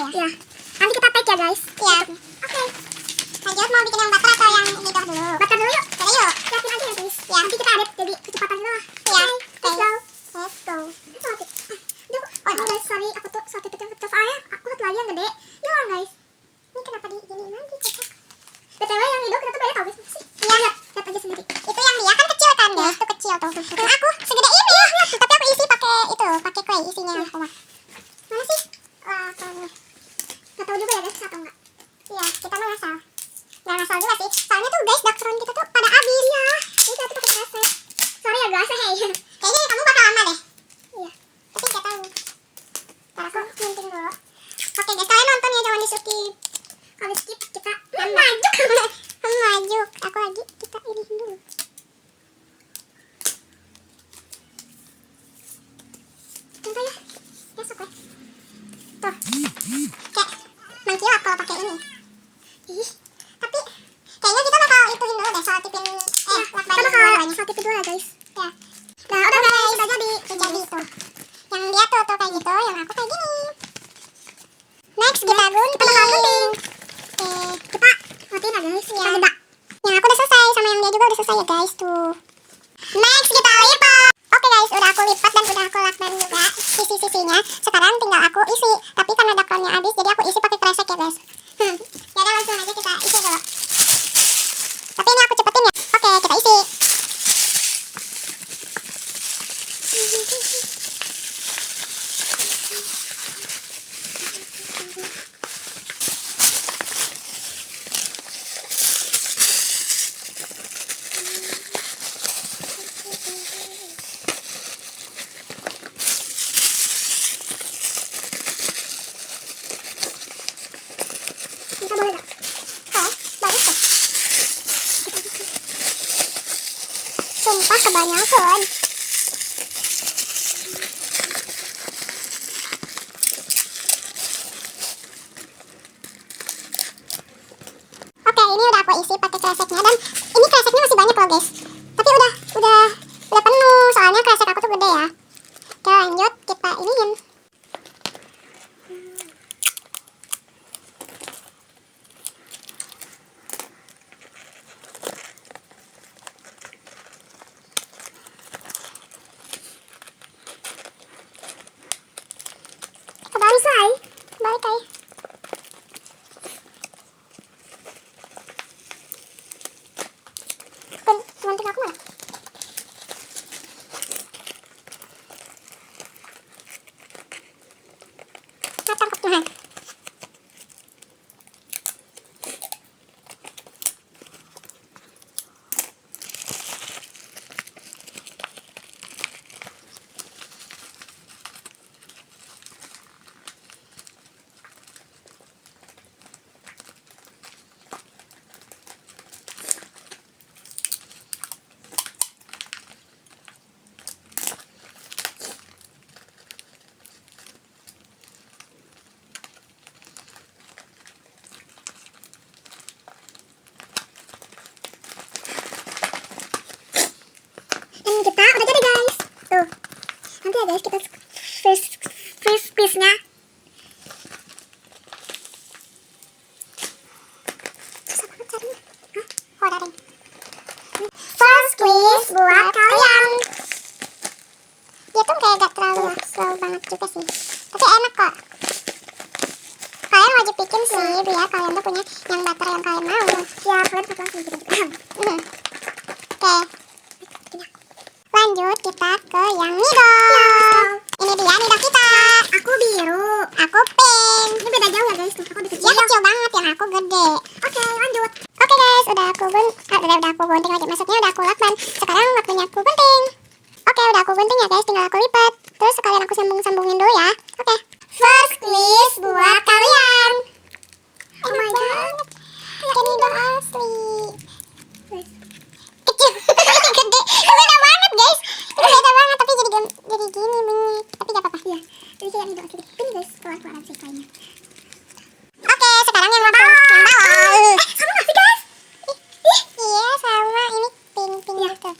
ya? Iya. Nanti kita take ya guys. Iya. Oke. Lanjut, mau bikin yang butter atau yang ini dulu? Butter dulu yuk. Coba yuk. Siapin aja ya guys. Ya. Nanti kita edit jadi kecepatan dulu. Iya. Let's go. Let's go. Aduh, oh guys, sorry, aku tuh satu soalnya aku satu lagi yang gede. Ya guys. Ini kenapa diginiin lagi kocak? BTW yang itu kita tuh banyak tau guys. Iya, lihat aja sendiri. Itu yang dia kan kecil kan guys, itu kecil tuh. Yang aku segede ini. Tapi aku isi pakai itu, pakai kue isinya yang kuat. Mana sih? Wah, kalau nggak tahu juga ya guys, atau enggak? Iya, kita mah ngasal. Nggak ngasal juga sih. Soalnya tuh guys, daksaron kita tuh pada habis ya. Ini kita tuh pakai kresek. Sorry ya guys, kayaknya kamu bakal lama deh. Iya, tapi nggak tahu. Ntar aku gunting dulu. Oke guys, kalian nonton ya, jangan di skip. Kalau skip kita maju. Aku lagi kita iniin dulu. Contoh ya, besok ya. Tuh, kayak mengkilap kalau pakai ini. Ih, tapi kayaknya kita bakal ituin dulu deh, soal tipin lakban yang bawahnya. Soal tipin dulu ya guys. Ya. Nah udah guys, udah jadi tuh. Yang dia tuh kayak gitu, yang aku kayak gini. Next kita gunting. Oke, kita matiin ya guys, kita jeda. Yang aku udah selesai, sama yang dia juga udah selesai ya guys tuh. Next kita lipat. Oke guys, udah aku lipat dan udah aku lakban juga sisi-sisinya. Sekarang tinggal aku isi. Tapi karena dakronnya habis, jadi aku isi pakai kresek ya guys. Ya udah langsung aja kita isi dulu. Tapi ini aku cepetin ya. Oke, kita isi. Kita boleh gak? Oh, bagus deh. Sumpah kebanyakan. Oke, ini udah aku isi pakai kreseknya dan ini kreseknya masih banyak loh guys. Tapi udah penuh soalnya kresek aku tuh gede ya. Oke, lanjut kita iniin. Baru selesai. Balik aja. Gunting aku mana? Tangkap tuh. Kita udah jadi guys. Tuh. Nanti ya guys kita freeze piece-nya. Susah banget carinya. Hah? Oh, ada ring. First squeeze buat kalian. Dia tuh kayak gak terlalu slow banget juga sih. Tapi enak kok. Kalian wajib bikin sih biar kalian tuh punya yang butter yang kalian mau. Ya, kalian bakal langsung gitu. Oke. Lanjut kita ke yang middle. Ini dia middle kita. Aku biru, aku pink. Ini beda jauh ya guys tuh. Aku kecil. Ya kecil banget, yang aku gede. Oke, lanjut. Oke guys, udah aku gunting lagi. Maksudnya udah aku lakban. Sekarang waktunya aku gunting. Oke, udah aku gunting ya guys, tinggal aku lipat. Terus sekalian aku sambungin dulu ya. Oke. First squeeze buat kalian. Oh my god. Ini udah asli. Kecil. Gede. Beda banget guys. Itu beda banget tapi jadi gini bengit. Tapi gak apa-apa ya. Jadi kayak ini doang. Ini guys keluar-keluaran sih kayaknya. Oke, sekarang yang bawah. Sama gak sih guys? Iya sama, ini pink gitu.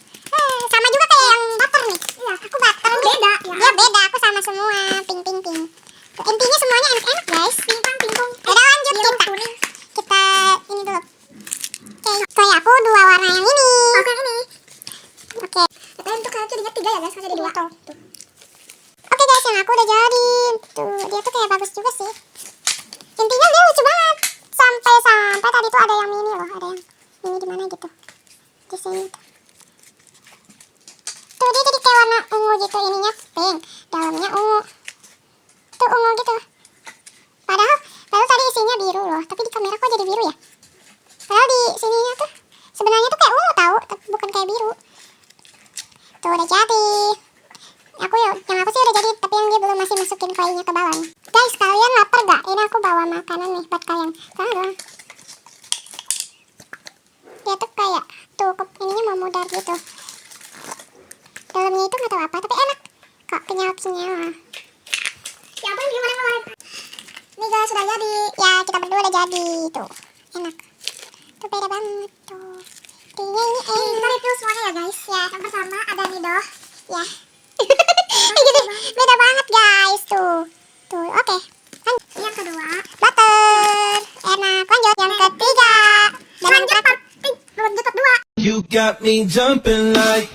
Sama juga kayak yang butter nih. Iya, aku butter. Beda ya. Dia beda, aku sama semua pink. ada yang mini loh, ada yang mini di mana gitu. Di sini tuh. Tuh dia jadi kayak warna ungu gitu, ininya pink, dalamnya ungu. Tuh ungu gitu. Padahal tadi isinya biru loh, tapi di kamera kok jadi biru ya? Padahal di sininya tuh sebenarnya tuh kayak ungu tahu, tapi bukan kayak biru. Tuh udah jadi. Yang aku sih udah jadi, tapi yang dia belum masih masukin klaynya ke bawah nih. Guys, kalian lapar gak? Ini aku bawa makanan nih buat kalian. Sana doang. Dia tuh kayak tuh ininya mau mudar gitu. Dalamnya itu nggak tahu apa, tapi enak kok kenyal-kenyal. Ya ampun, gimana? Nih guys, sudah jadi. Ya, kita berdua udah jadi. Tuh, enak. Tuh beda banget tuh. Tinggal ini enak. Kita review semuanya ya guys. Ya, yang pertama ada Nido. Ya. Jadi beda banget guys tuh. Tuh, oke. Yang kedua, butter. Enak. Lanjut yang ketiga. Dan lanjut part 2. You got me jumping like